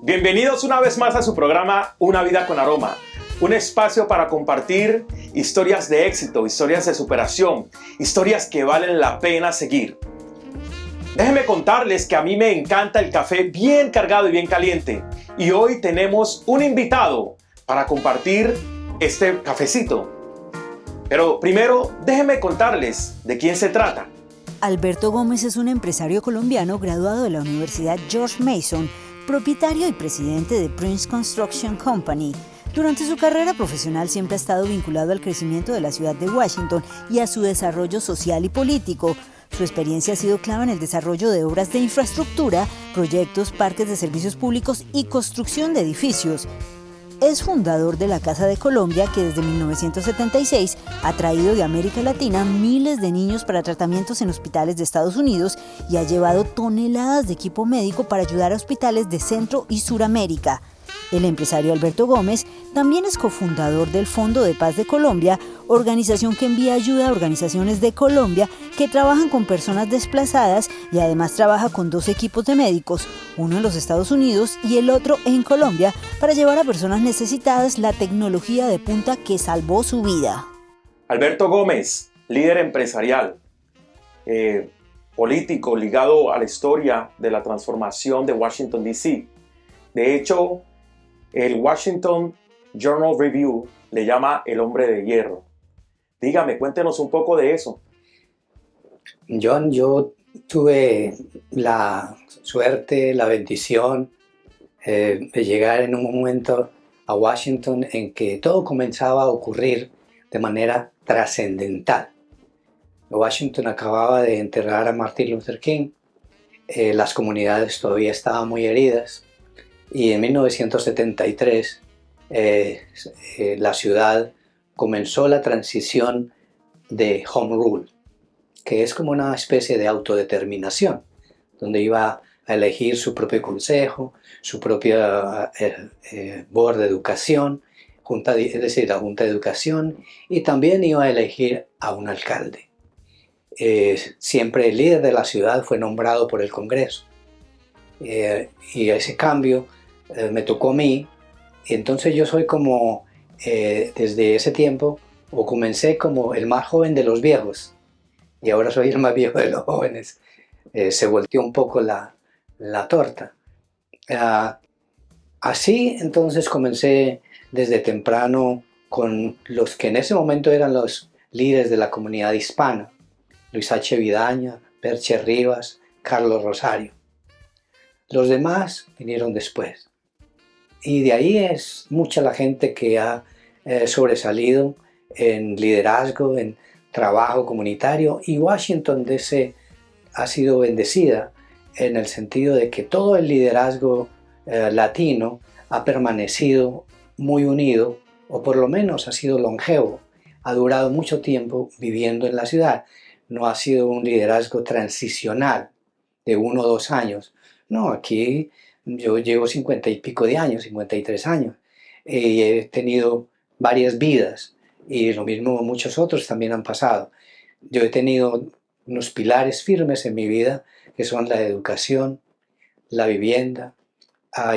Bienvenidos una vez más a su programa Una vida con aroma, un espacio para compartir historias de éxito, historias de superación, historias que valen la pena seguir. Déjenme contarles que a mí me encanta el café bien cargado y bien caliente, y hoy tenemos un invitado para compartir este cafecito. Pero primero, déjenme contarles de quién se trata. Alberto Gómez es un empresario colombiano graduado de la Universidad George Mason, propietario y presidente de Prince Construction Company. Durante su carrera profesional siempre ha estado vinculado al crecimiento de la ciudad de Washington y a su desarrollo social y político. Su experiencia ha sido clave en el desarrollo de obras de infraestructura, proyectos, parques de servicios públicos y construcción de edificios. Es fundador de la Casa de Colombia, que desde 1976 ha traído de América Latina miles de niños para tratamientos en hospitales de Estados Unidos y ha llevado toneladas de equipo médico para ayudar a hospitales de Centro y Suramérica. El empresario Alberto Gómez también es cofundador del Fondo de Paz de Colombia, organización que envía ayuda a organizaciones de Colombia que trabajan con personas desplazadas y además trabaja con 2 equipos de médicos, uno en los Estados Unidos y el otro en Colombia, para llevar a personas necesitadas la tecnología de punta que salvó su vida. Alberto Gómez, líder empresarial, político ligado a la historia de la transformación de Washington, D.C. De hecho, el Washington Journal Review le llama el hombre de hierro. Dígame, cuéntenos un poco de eso. John, yo tuve la suerte, la bendición de llegar en un momento a Washington en que todo comenzaba a ocurrir de manera trascendental. Washington acababa de enterrar a Martin Luther King, las comunidades todavía estaban muy heridas, y en 1973 la ciudad comenzó la transición de Home Rule, que es como una especie de autodeterminación, donde iba a elegir su propio consejo, su propia board de educación, es decir, la Junta de Educación, y también iba a elegir a un alcalde. Siempre el líder de la ciudad fue nombrado por el Congreso. Y ese cambio me tocó a mí, y entonces yo soy como, desde ese tiempo, o comencé como el más joven de los viejos, y ahora soy el más viejo de los jóvenes. Se volteó un poco la torta. Así entonces comencé desde temprano con los que en ese momento eran los líderes de la comunidad hispana: Luis H. Vidaña, Perche Rivas, Carlos Rosario. Los demás vinieron después. Y de ahí es mucha la gente que ha sobresalido en liderazgo, en trabajo comunitario, y Washington DC ha sido bendecida en el sentido de que todo el liderazgo latino ha permanecido muy unido, o por lo menos ha sido longevo, ha durado mucho tiempo viviendo en la ciudad. No ha sido un liderazgo transicional de 1 o 2 años. No, aquí yo llevo 50 y pico de años, 53 años, y he tenido varias vidas, y lo mismo muchos otros también han pasado. Yo he tenido unos pilares firmes en mi vida, que son la educación, la vivienda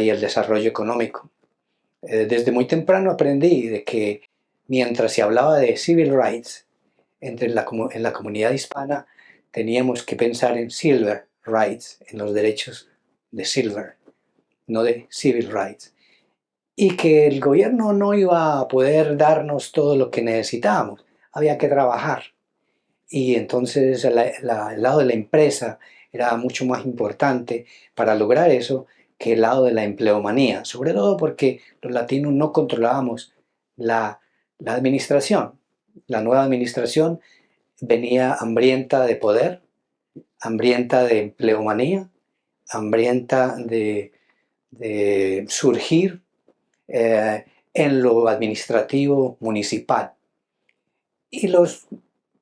y el desarrollo económico. Desde muy temprano aprendí de que mientras se hablaba de civil rights en la comunidad hispana, teníamos que pensar en silver rights, en los derechos de silver, no de civil rights, y que el gobierno no iba a poder darnos todo lo que necesitábamos, había que trabajar. Y entonces el lado de la empresa era mucho más importante para lograr eso que el lado de la empleomanía, sobre todo porque los latinos no controlábamos la administración. La nueva administración venía hambrienta de poder, hambrienta de empleomanía, hambrienta de surgir en lo administrativo municipal. Y los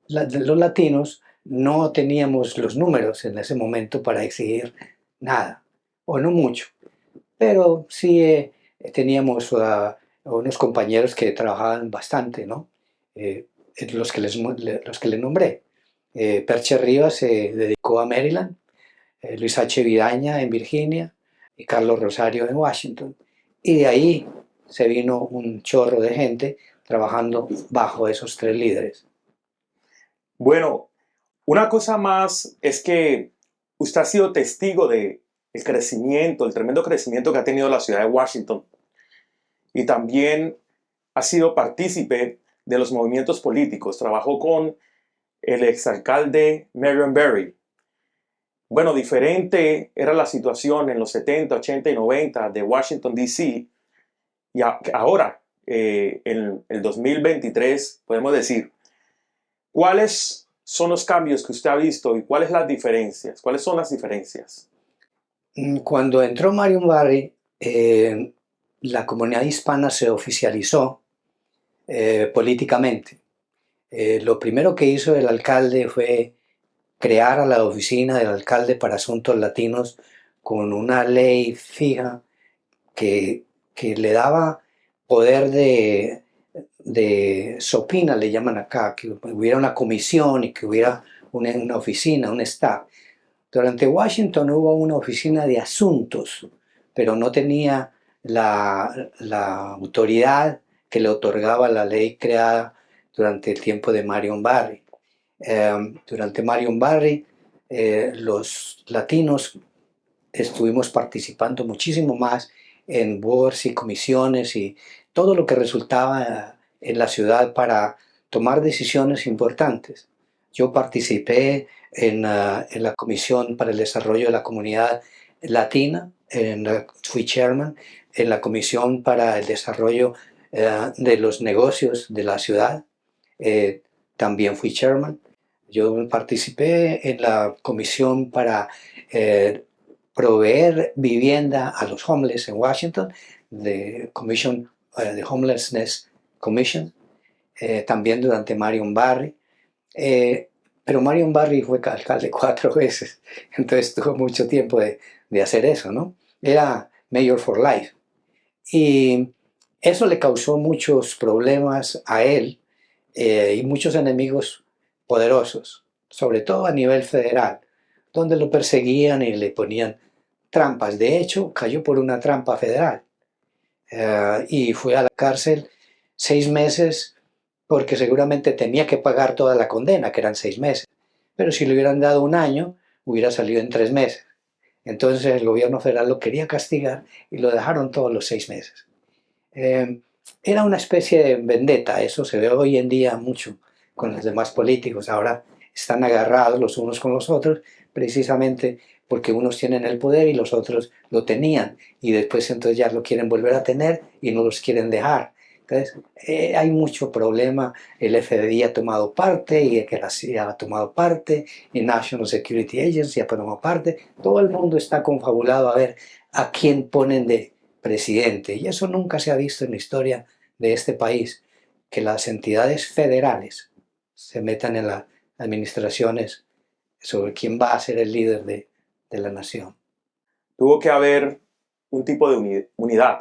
latinos no teníamos los números en ese momento para exigir nada, o no mucho, pero sí teníamos unos compañeros que trabajaban bastante, ¿no? Los que les nombré. Perche Rivas se dedicó a Maryland, Luis H. Vidaña en Virginia, y Carlos Rosario en Washington. Y de ahí se vino un chorro de gente trabajando bajo esos tres líderes. Bueno, una cosa más es que usted ha sido testigo de el crecimiento, el tremendo crecimiento que ha tenido la ciudad de Washington. Y también ha sido partícipe de los movimientos políticos. Trabajó con el exalcalde Marion Barry. Bueno, diferente era la situación en los 70, 80 y 90 de Washington, D.C. Y ahora, en el 2023, podemos decir, ¿cuáles son los cambios que usted ha visto y cuáles las diferencias? ¿Cuáles son las diferencias? Cuando entró Marion Barry, la comunidad hispana se oficializó políticamente. Lo primero que hizo el alcalde fue crear a la oficina del alcalde para asuntos latinos con una ley fija que le daba poder de sopina, le llaman acá, que hubiera una comisión y que hubiera una oficina, un staff. Durante Washington hubo una oficina de asuntos, pero no tenía la autoridad que le otorgaba la ley creada durante el tiempo de Marion Barry. Durante Marion Barry, los latinos estuvimos participando muchísimo más en boards y comisiones y todo lo que resultaba en la ciudad para tomar decisiones importantes. Yo participé en la Comisión para el Desarrollo de la Comunidad Latina, fui chairman, en la Comisión para el Desarrollo de los Negocios de la ciudad, también fui chairman. Yo participé en la Comisión para proveer vivienda a los homeless en Washington, de Homelessness Commission, también durante Marion Barry. Pero Marion Barry fue alcalde 4 veces, entonces tuvo mucho tiempo de hacer eso, ¿no? Era Mayor for Life. Y eso le causó muchos problemas a él y muchos enemigos poderosos, sobre todo a nivel federal, donde lo perseguían y le ponían trampas. De hecho, cayó por una trampa federal y fue a la cárcel 6 meses porque seguramente tenía que pagar toda la condena, que eran 6 meses. Pero si le hubieran dado 1 año, hubiera salido en 3 meses. Entonces el gobierno federal lo quería castigar y lo dejaron todos los 6 meses. Era una especie de vendetta, eso se ve hoy en día mucho con los demás políticos. Ahora están agarrados los unos con los otros, precisamente porque unos tienen el poder y los otros lo tenían, y después entonces ya lo quieren volver a tener y no los quieren dejar. Entonces, hay mucho problema. El FBI ha tomado parte, y que la CIA ha tomado parte, y National Security Agency ha tomado parte. Todo el mundo está confabulado a ver a quién ponen de presidente. Y eso nunca se ha visto en la historia de este país, que las entidades federales se metan en las administraciones sobre quién va a ser el líder de la nación. Tuvo que haber un tipo de unidad.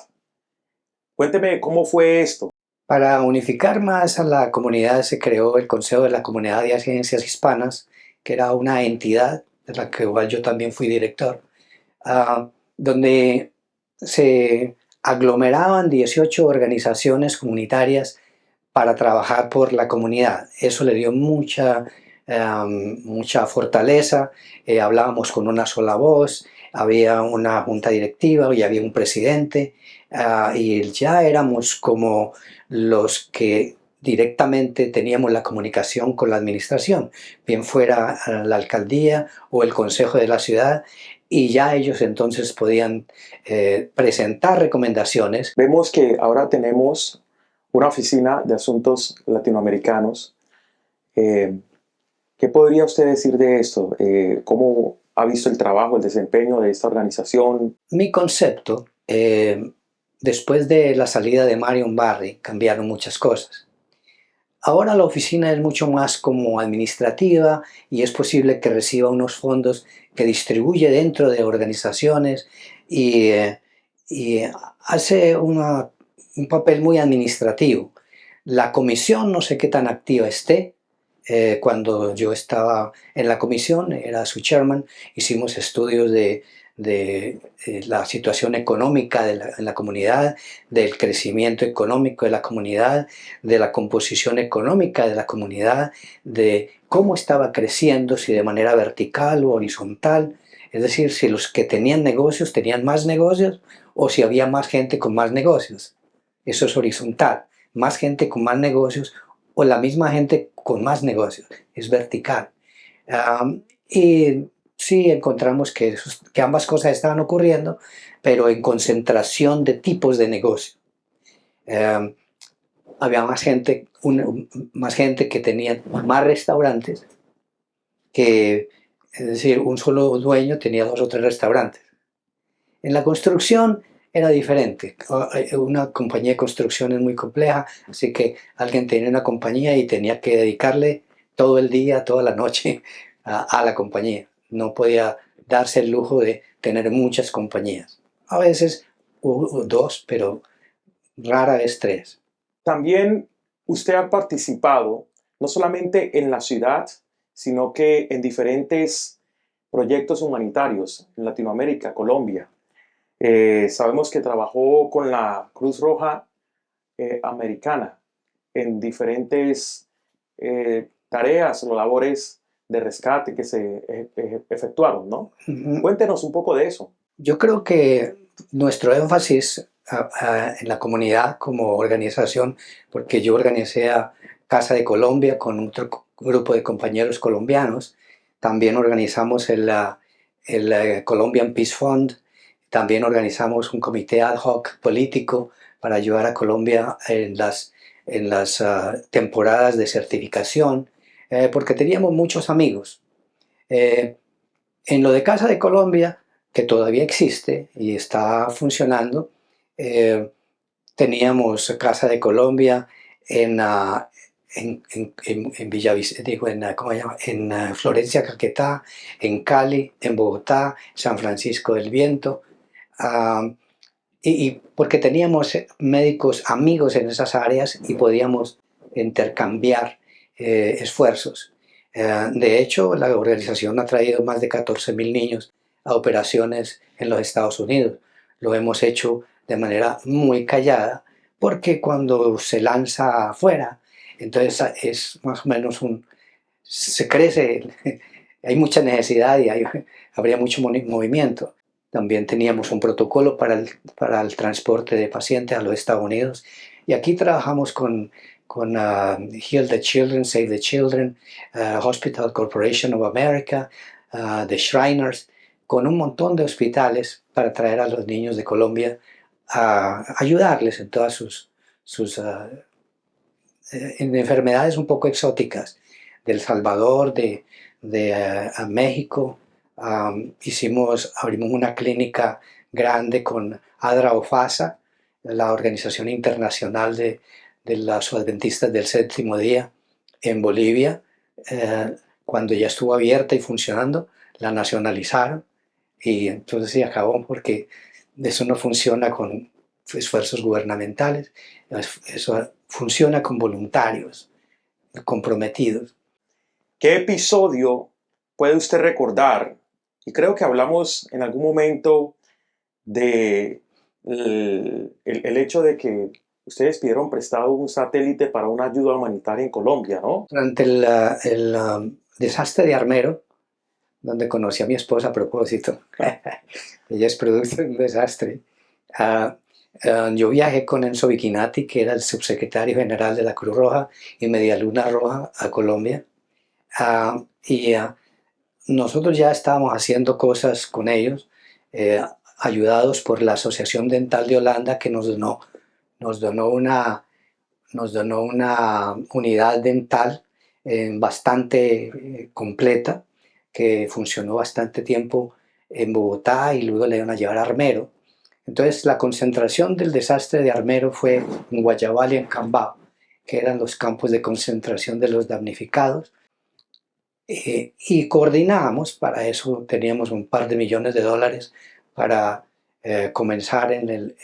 Cuénteme cómo fue esto. Para unificar más a la comunidad se creó el Consejo de la Comunidad de Agencias Hispanas, que era una entidad de la que igual yo también fui director, donde se aglomeraban 18 organizaciones comunitarias para trabajar por la comunidad. Eso le dio mucha fortaleza. Hablábamos con una sola voz, había una junta directiva y había un presidente, y ya éramos como los que directamente teníamos la comunicación con la administración, bien fuera la alcaldía o el consejo de la ciudad, y ya ellos entonces podían presentar recomendaciones. Vemos que ahora tenemos una oficina de asuntos latinoamericanos. ¿Qué podría usted decir de esto? ¿Cómo ha visto el trabajo, el desempeño de esta organización? Mi concepto, después de la salida de Marion Barry, cambiaron muchas cosas. Ahora la oficina es mucho más como administrativa y es posible que reciba unos fondos que distribuye dentro de organizaciones y hace un papel muy administrativo. La comisión no sé qué tan activa esté. Cuando yo estaba en la comisión, era su chairman, hicimos estudios de la situación económica en la comunidad, del crecimiento económico de la comunidad, de la composición económica de la comunidad, de cómo estaba creciendo, si de manera vertical o horizontal, es decir, si los que tenían negocios tenían más negocios o si había más gente con más negocios. Eso es horizontal, más gente con más negocios o la misma gente con más negocios, es vertical. Y sí encontramos que ambas cosas estaban ocurriendo, pero en concentración de tipos de negocio. Había más gente que tenía más restaurantes, es decir, un solo dueño tenía 2 o 3 restaurantes. En la construcción era diferente. Una compañía de construcción es muy compleja, así que alguien tenía una compañía y tenía que dedicarle todo el día, toda la noche a la compañía. No podía darse el lujo de tener muchas compañías. A veces 2, pero rara vez 3. También usted ha participado no solamente en la ciudad, sino que en diferentes proyectos humanitarios en Latinoamérica, Colombia. Sabemos que trabajó con la Cruz Roja Americana en diferentes tareas o labores de rescate que se efectuaron, ¿no? Cuéntenos un poco de eso. Yo creo que nuestro énfasis en la comunidad como organización, porque yo organicé a Casa de Colombia con otro grupo de compañeros colombianos, también organizamos el Colombian Peace Fund, también organizamos un comité ad hoc político para ayudar a Colombia en las temporadas de certificación, porque teníamos muchos amigos. En lo de Casa de Colombia, que todavía existe y está funcionando, teníamos Casa de Colombia en Florencia, Caquetá, en Cali, en Bogotá, San Francisco del Viento, y porque teníamos médicos amigos en esas áreas y podíamos intercambiar esfuerzos. De hecho, la organización ha traído más de 14.000 niños a operaciones en los Estados Unidos. Lo hemos hecho de manera muy callada, porque cuando se lanza afuera, entonces es más o menos se crece, hay mucha necesidad y habría mucho movimiento. También teníamos un protocolo para el transporte de pacientes a los Estados Unidos. Y aquí trabajamos con Heal the Children, Save the Children, Hospital Corporation of America, The Shriners, con un montón de hospitales para traer a los niños de Colombia a ayudarles en todas sus en enfermedades un poco exóticas, del Salvador, de México. Abrimos una clínica grande con ADRA OFASA, la Organización Internacional de los Adventistas del Séptimo Día, en Bolivia. Cuando ya estuvo abierta y funcionando, la nacionalizaron y entonces se acabó, porque eso no funciona con esfuerzos gubernamentales, eso funciona con voluntarios comprometidos. ¿Qué episodio puede usted recordar? Y creo que hablamos en algún momento de el hecho de que ustedes pidieron prestado un satélite para una ayuda humanitaria en Colombia, ¿no? Durante el desastre de Armero, donde conocí a mi esposa a propósito, ella es producto de un desastre, yo viajé con Enzo Vicinati, que era el subsecretario general de la Cruz Roja y Media Luna Roja, a Colombia, y nosotros ya estábamos haciendo cosas con ellos, ayudados por la Asociación Dental de Holanda, que nos donó una unidad dental bastante completa, que funcionó bastante tiempo en Bogotá y luego le iban a llevar a Armero. Entonces la concentración del desastre de Armero fue en Guayabal y en Cambao, que eran los campos de concentración de los damnificados. Y coordinábamos, para eso teníamos un par de millones de dólares para comenzar en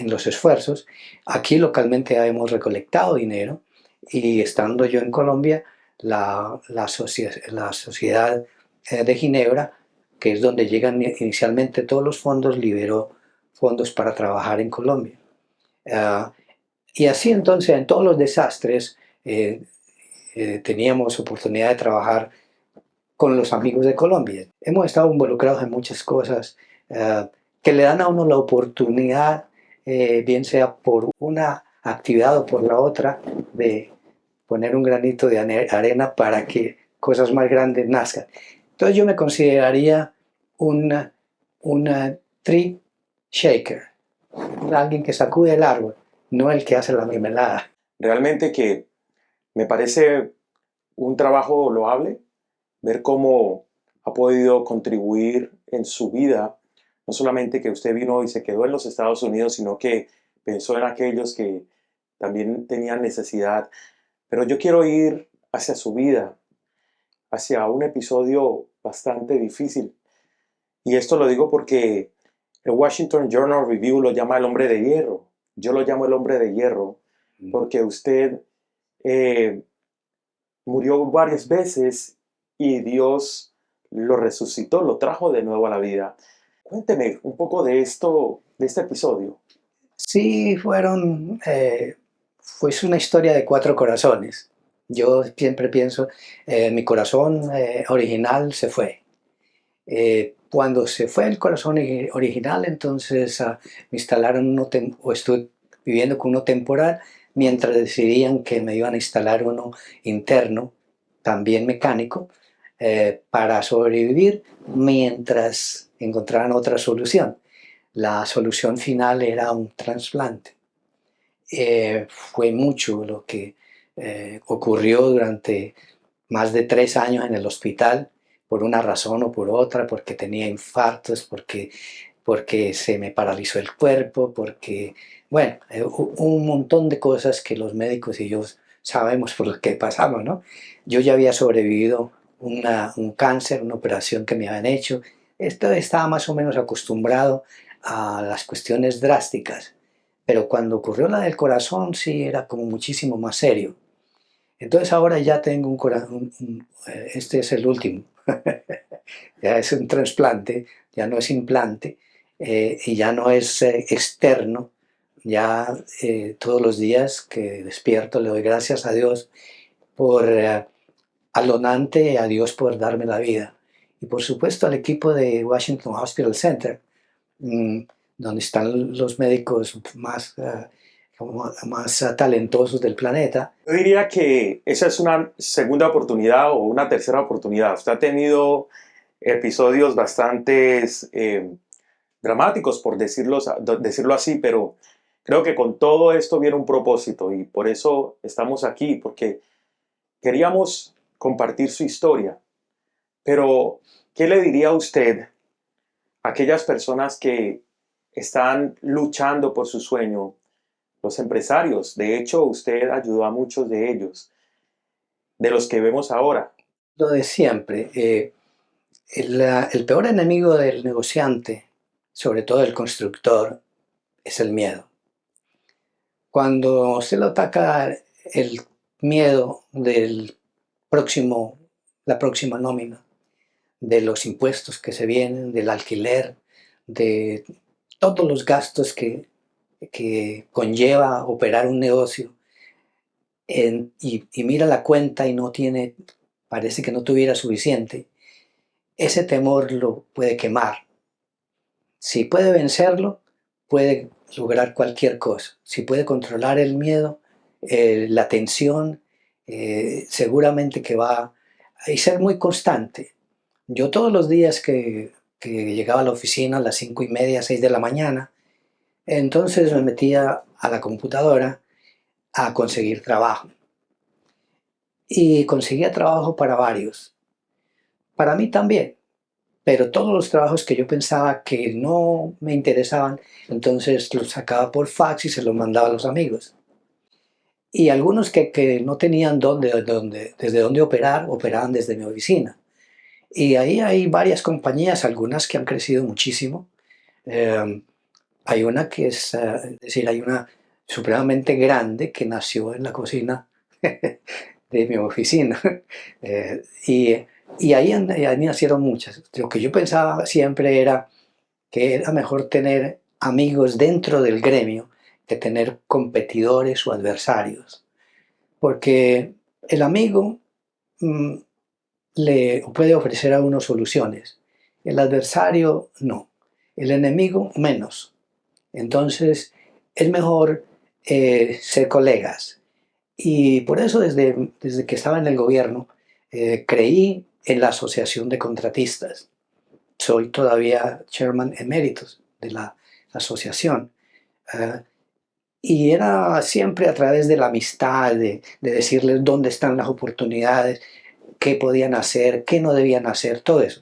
los esfuerzos. Aquí localmente hemos recolectado dinero, y estando yo en Colombia, la Sociedad de Ginebra que es donde llegan inicialmente todos los fondos, liberó fondos para trabajar en Colombia. Y así entonces en todos los desastres teníamos oportunidad de trabajar con los amigos de Colombia. Hemos estado involucrados en muchas cosas que le dan a uno la oportunidad, bien sea por una actividad o por la otra, de poner un granito de arena para que cosas más grandes nazcan. Entonces yo me consideraría una tree shaker, alguien que sacude el árbol, no el que hace la mermelada. Realmente que me parece un trabajo loable, ver cómo ha podido contribuir en su vida, no solamente que usted vino y se quedó en los Estados Unidos, sino que pensó en aquellos que también tenían necesidad. Pero yo quiero ir hacia su vida, hacia un episodio bastante difícil. Y esto lo digo porque el Washington Journal Review lo llama el hombre de hierro. Yo lo llamo el hombre de hierro porque usted murió varias veces y Dios lo resucitó, lo trajo de nuevo a la vida. Cuénteme un poco de esto, de este episodio. Sí, fue una historia de 4 corazones. Yo siempre pienso, mi corazón original se fue. Cuando se fue el corazón original, entonces me instalaron o estuve viviendo con uno temporal, mientras decidían que me iban a instalar uno interno, también mecánico, para sobrevivir mientras encontraran otra solución. La solución final era un trasplante. Fue mucho lo que ocurrió durante más de 3 años en el hospital, por una razón o por otra, porque tenía infartos, porque se me paralizó el cuerpo, porque, bueno, un montón de cosas que los médicos y yo sabemos por lo que pasamos, ¿no? Yo ya había sobrevivido un cáncer, una operación que me habían hecho. Estaba más o menos acostumbrado a las cuestiones drásticas, pero cuando ocurrió la del corazón sí era como muchísimo más serio. Entonces ahora ya tengo un corazón, este es el último, ya es un trasplante, ya no es implante y ya no es externo, ya todos los días que despierto le doy gracias a Dios por al donante, a Dios por darme la vida. Y por supuesto al equipo de Washington Hospital Center, donde están los médicos más talentosos del planeta. Yo diría que esa es una segunda oportunidad o una tercera oportunidad. Usted ha tenido episodios bastante dramáticos, por decirlo así, pero creo que con todo esto viene un propósito y por eso estamos aquí, porque queríamos compartir su historia. Pero, ¿qué le diría a usted a aquellas personas que están luchando por su sueño? Los empresarios, de hecho, usted ayudó a muchos de ellos, de los que vemos ahora. Lo de siempre, el peor enemigo del negociante, sobre todo del constructor, es el miedo. Cuando usted lo ataca el miedo la próxima nómina, de los impuestos que se vienen, del alquiler, de todos los gastos que conlleva operar un negocio, y mira la cuenta y parece que no tuviera suficiente, ese temor lo puede quemar. Si puede vencerlo, puede lograr cualquier cosa. Si puede controlar el miedo, la tensión, seguramente que va a ser muy constante. Yo todos los días que llegaba a la oficina a las 5:30, 6 de la mañana, entonces me metía a la computadora a conseguir trabajo. Y conseguía trabajo para varios. Para mí también. Pero todos los trabajos que yo pensaba que no me interesaban, entonces los sacaba por fax y se los mandaba a los amigos. Y algunos que no tenían desde dónde operar, operaban desde mi oficina. Y ahí hay varias compañías, algunas que han crecido muchísimo. Hay una hay una supremamente grande que nació en la cocina de mi oficina. Y Y ahí nacieron muchas. Lo que yo pensaba siempre era que era mejor tener amigos dentro del gremio que tener competidores o adversarios. Porque el amigo mm, le puede ofrecer a uno soluciones, el adversario no, el enemigo menos. Entonces es mejor ser colegas. Y por eso desde que estaba en el gobierno creí en la Asociación de Contratistas. Soy todavía chairman emeritus de la asociación. Eh, y era siempre a través de la amistad, de decirles dónde están las oportunidades, qué podían hacer, qué no debían hacer, todo eso.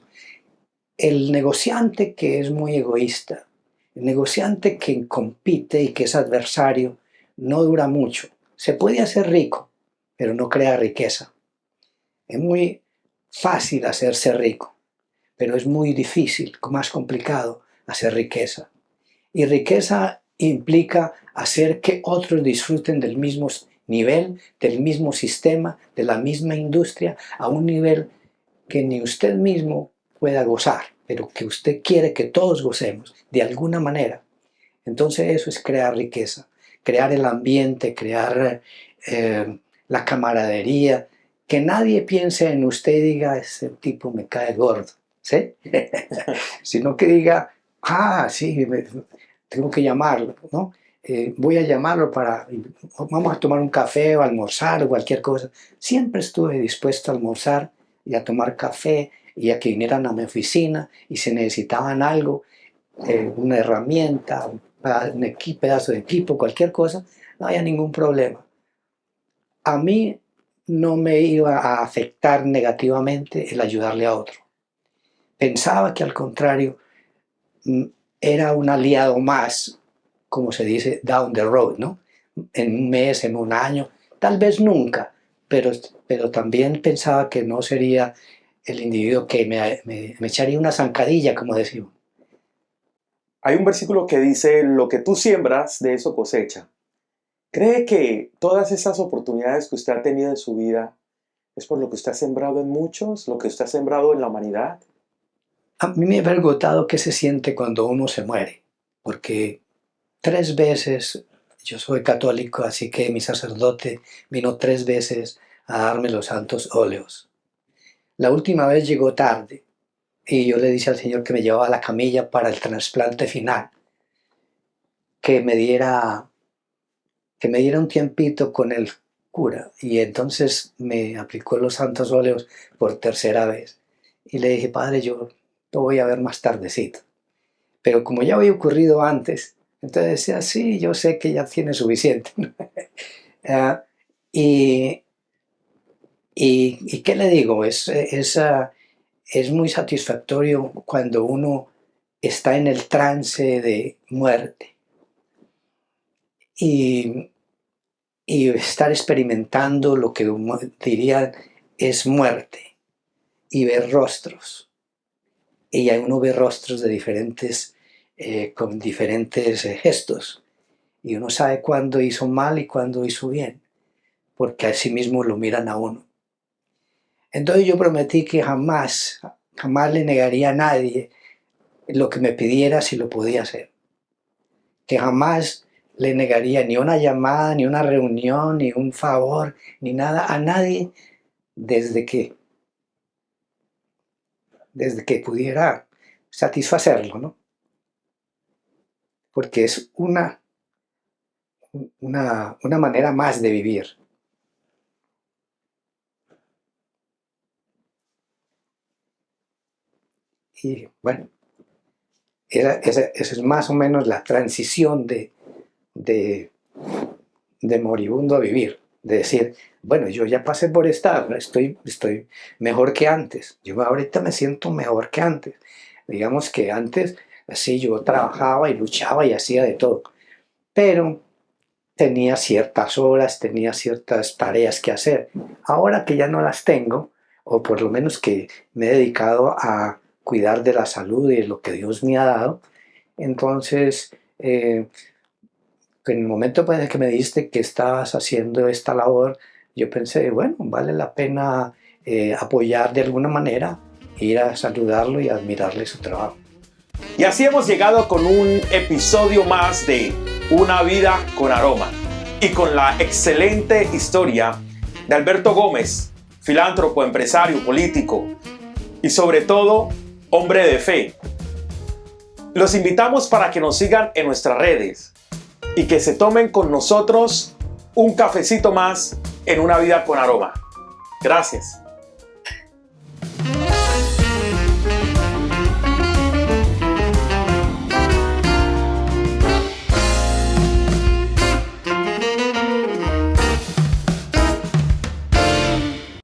El negociante que es muy egoísta, el negociante que compite y que es adversario, no dura mucho. Se puede hacer rico, pero no crea riqueza. Es muy fácil hacerse rico, pero es muy difícil, más complicado, hacer riqueza. Y riqueza implica hacer que otros disfruten del mismo nivel, del mismo sistema, de la misma industria, a un nivel que ni usted mismo pueda gozar, pero que usted quiere que todos gocemos de alguna manera. Entonces eso es crear riqueza, crear el ambiente, crear la camaradería, que nadie piense en usted y diga, ese tipo me cae gordo, ¿sí? Sino que diga, ah, sí, tengo que llamarlo, ¿no? Voy a llamarlo vamos a tomar un café o almorzar o cualquier cosa. Siempre estuve dispuesto a almorzar y a tomar café y a que vinieran a mi oficina y si necesitaban algo, una herramienta, un pedazo de equipo, cualquier cosa, no había ningún problema. A mí no me iba a afectar negativamente el ayudarle a otro. Pensaba que al contrario, era un aliado más, como se dice, down the road, ¿no? En un mes, en un año, tal vez nunca, pero también pensaba que no sería el individuo que me echaría una zancadilla, como decimos. Hay un versículo que dice, lo que tú siembras, de eso cosecha. ¿Cree que todas esas oportunidades que usted ha tenido en su vida es por lo que usted ha sembrado en muchos, lo que usted ha sembrado en la humanidad? A mí me ha preguntado qué se siente cuando uno se muere, porque 3 veces, yo soy católico, así que mi sacerdote vino 3 veces a darme los santos óleos. La última vez llegó tarde y yo le dije al Señor que me llevaba a la camilla para el trasplante final, que me diera, que me diera un tiempito con el cura. Y entonces me aplicó los santos óleos por 3.ª vez. Y le dije, Padre, yo lo voy a ver más tardecito. Pero como ya había ocurrido antes, entonces decía, sí, yo sé que ya tiene suficiente. Ah, y, y ¿qué le digo? Es muy satisfactorio cuando uno está en el trance de muerte y, y estar experimentando lo que dirían es muerte y ver rostros. Y uno ve rostros de diferentes, con diferentes gestos. Y uno sabe cuándo hizo mal y cuándo hizo bien, porque así mismo lo miran a uno. Entonces yo prometí que jamás, jamás le negaría a nadie lo que me pidiera si lo podía hacer. Que jamás le negaría ni una llamada, ni una reunión, ni un favor, ni nada a nadie desde que, desde que pudiera satisfacerlo, ¿no? Porque es una manera más de vivir. Y bueno, esa es más o menos la transición de, de moribundo a vivir. De decir, bueno, yo ya pasé por esta, estoy mejor que antes. Yo ahorita me siento mejor que antes. Digamos que antes, así yo trabajaba y luchaba y hacía de todo. Pero tenía ciertas horas, tenía ciertas tareas que hacer. Ahora que ya no las tengo, o por lo menos que me he dedicado a cuidar de la salud y de lo que Dios me ha dado, entonces, en el momento pues, que me dijiste que estabas haciendo esta labor, yo pensé, bueno, vale la pena apoyar de alguna manera, ir a saludarlo y admirarle su trabajo. Y así hemos llegado con un episodio más de Una vida con aroma y con la excelente historia de Alberto Gómez, filántropo, empresario, político y sobre todo hombre de fe. Los invitamos para que nos sigan en nuestras redes y que se tomen con nosotros un cafecito más en Una vida con aroma. Gracias.